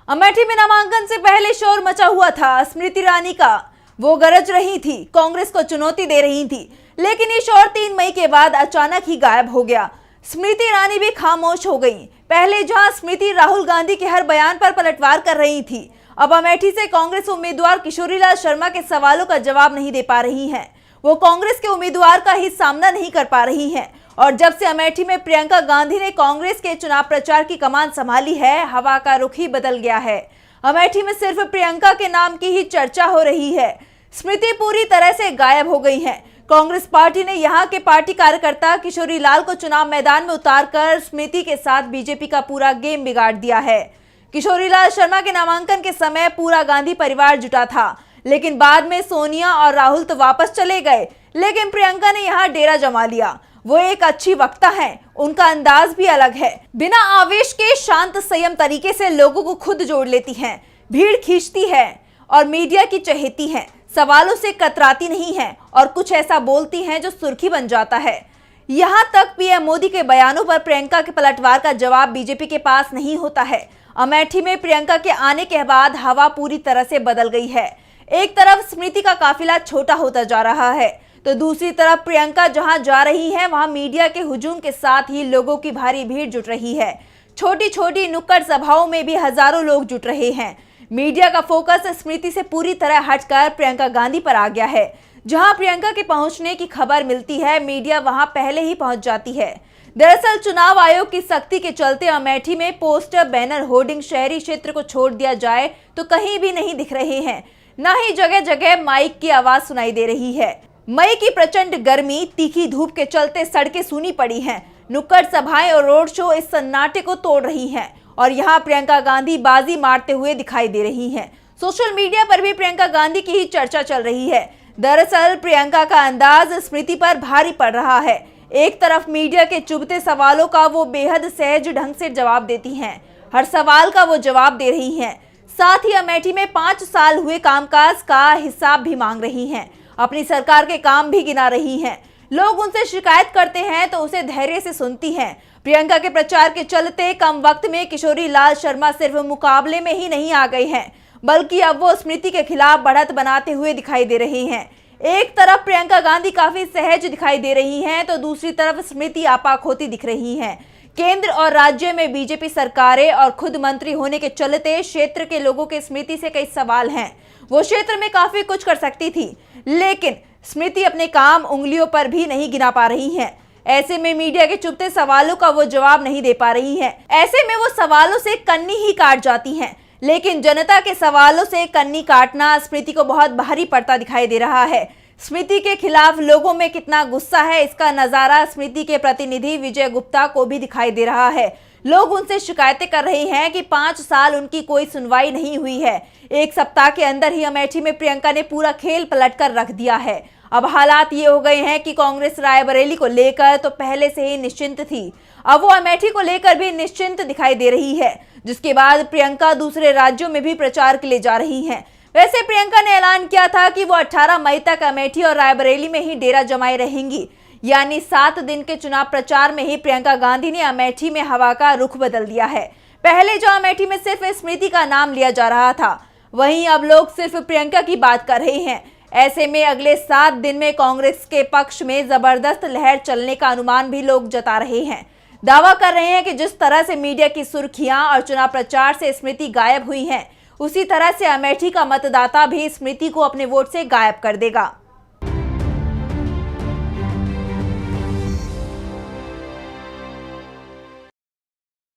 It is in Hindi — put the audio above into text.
अमेठी में नामांकन से पहले शोर मचा हुआ था स्मृति ईरानी का। वो गरज रही थी, कांग्रेस को चुनौती दे रही थी, लेकिन ये शोर 3 मई के बाद अचानक ही गायब हो गया। स्मृति ईरानी भी खामोश हो गई। पहले जहां स्मृति राहुल गांधी के हर बयान पर पलटवार कर रही थी, अब अमेठी से कांग्रेस उम्मीदवार किशोरीलाल शर्मा के सवालों का जवाब नहीं दे पा रही हैं। वो कांग्रेस के उम्मीदवार का ही सामना नहीं कर पा रही हैं। और जब से अमेठी में प्रियंका गांधी ने कांग्रेस के चुनाव प्रचार की कमान संभाली है, हवा का रुख ही बदल गया है। अमेठी में सिर्फ प्रियंका के नाम की ही चर्चा हो रही है। स्मृति पूरी तरह से गायब हो गई हैं। कांग्रेस पार्टी ने यहां के पार्टी कार्यकर्ता किशोरीलाल को चुनाव मैदान में उतारकर स्मृति के साथ बीजेपी का पूरा गेम बिगाड़ दिया है। किशोरीलाल शर्मा के नामांकन के समय पूरा गांधी परिवार जुटा था, लेकिन बाद में सोनिया और राहुल तो वापस चले गए, लेकिन प्रियंका ने यहाँ डेरा जमा लिया। वो एक अच्छी वक्ता है, उनका अंदाज भी अलग है। बिना आवेश के शांत संयम तरीके से लोगों को खुद जोड़ लेती हैं, भीड़ खींचती है और मीडिया की चहेती हैं, सवालों से कतराती नहीं है और कुछ ऐसा बोलती हैं जो सुर्खी बन जाता है। यहाँ तक पीएम मोदी के बयानों पर प्रियंका के पलटवार का जवाब बीजेपी के पास नहीं होता है। अमेठी में प्रियंका के आने के बाद हवा पूरी तरह से बदल गई है। एक तरफ स्मृति का काफिला छोटा होता जा रहा है, तो दूसरी तरफ प्रियंका जहां जा रही है वहां मीडिया के हुजूम के साथ ही लोगों की भारी भीड़ जुट रही है। छोटी छोटी नुक्कड़ सभाओं में भी हजारों लोग जुट रहे हैं। मीडिया का फोकस स्मृति से पूरी तरह हटकर प्रियंका गांधी पर आ गया है। जहां प्रियंका के पहुंचने की खबर मिलती है, मीडिया वहां पहले ही पहुंच जाती है। दरअसल चुनाव आयोग की सख्ती के चलते अमेठी में पोस्टर, बैनर, होर्डिंग शहरी क्षेत्र को छोड़ दिया जाए तो कहीं भी नहीं दिख रहे हैं। न ही जगह जगह माइक की आवाज सुनाई दे रही है। मई की प्रचंड गर्मी, तीखी धूप के चलते सड़कें सूनी पड़ी हैं। नुक्कड़ सभाएं और रोड शो इस सन्नाटे को तोड़ रही हैं और यहाँ प्रियंका गांधी बाजी मारते हुए दिखाई दे रही हैं। सोशल मीडिया पर भी प्रियंका गांधी की ही चर्चा चल रही है। दरअसल प्रियंका का अंदाज स्मृति पर भारी पड़ रहा है। एक तरफ मीडिया के चुभते सवालों का वो बेहद सहज ढंग से जवाब देती हैं, हर सवाल का वो जवाब दे रही हैं। साथ ही अमेठी में 5 साल हुए कामकाज का हिसाब भी मांग रही हैं, अपनी सरकार के काम भी गिना रही हैं। लोग उनसे शिकायत करते हैं तो उसे धैर्य से सुनती हैं। प्रियंका के प्रचार के चलते कम वक्त में किशोरीलाल शर्मा सिर्फ मुकाबले में ही नहीं आ गए हैं, बल्कि अब वो स्मृति के खिलाफ बढ़त बनाते हुए दिखाई दे रहे हैं। एक तरफ प्रियंका गांधी काफी सहज दिखाई दे रही हैं, तो दूसरी तरफ स्मृति आपाक होती दिख रही हैं। केंद्र और राज्य में बीजेपी सरकारें और खुद मंत्री होने के चलते क्षेत्र के लोगों के स्मृति से कई सवाल हैं। वो क्षेत्र में काफी कुछ कर सकती थी, लेकिन स्मृति अपने काम उंगलियों पर भी नहीं गिना पा रही हैं। ऐसे में मीडिया के चुभते सवालों का वो जवाब नहीं दे पा रही हैं। ऐसे में वो सवालों से कन्नी ही काट जाती हैं, लेकिन जनता के सवालों से कन्नी काटना स्मृति को बहुत भारी पड़ता दिखाई दे रहा है। स्मृति के खिलाफ लोगों में कितना गुस्सा है, इसका नजारा स्मृति के प्रतिनिधि विजय गुप्ता को भी दिखाई दे रहा है। लोग उनसे शिकायतें कर रहे हैं कि 5 साल उनकी कोई सुनवाई नहीं हुई है। एक सप्ताह के अंदर ही अमेठी में प्रियंका ने पूरा खेल पलटकर रख दिया है। अब हालात ये हो गए हैं कि कांग्रेस रायबरेली को लेकर तो पहले से ही निश्चिंत थी, अब वो अमेठी को लेकर भी निश्चिंत दिखाई दे रही है, जिसके बाद प्रियंका दूसरे राज्यों में भी प्रचार के लिए जा रही हैं। वैसे प्रियंका ने ऐलान किया था कि वो 18 मई तक अमेठी और रायबरेली में ही डेरा जमाए रहेंगी, यानी 7 दिन के चुनाव प्रचार में ही प्रियंका गांधी ने अमेठी में हवा का रुख बदल दिया है। पहले जो अमेठी में सिर्फ स्मृति का नाम लिया जा रहा था, वहीं अब लोग सिर्फ प्रियंका की बात कर रहे हैं। ऐसे में अगले 7 दिन में कांग्रेस के पक्ष में जबरदस्त लहर चलने का अनुमान भी लोग जता रहे हैं। दावा कर रहे हैं कि जिस तरह से मीडिया की सुर्खियां और चुनाव प्रचार से स्मृति गायब हुई हैं, उसी तरह से अमेठी का मतदाता भी स्मृति को अपने वोट से गायब कर देगा।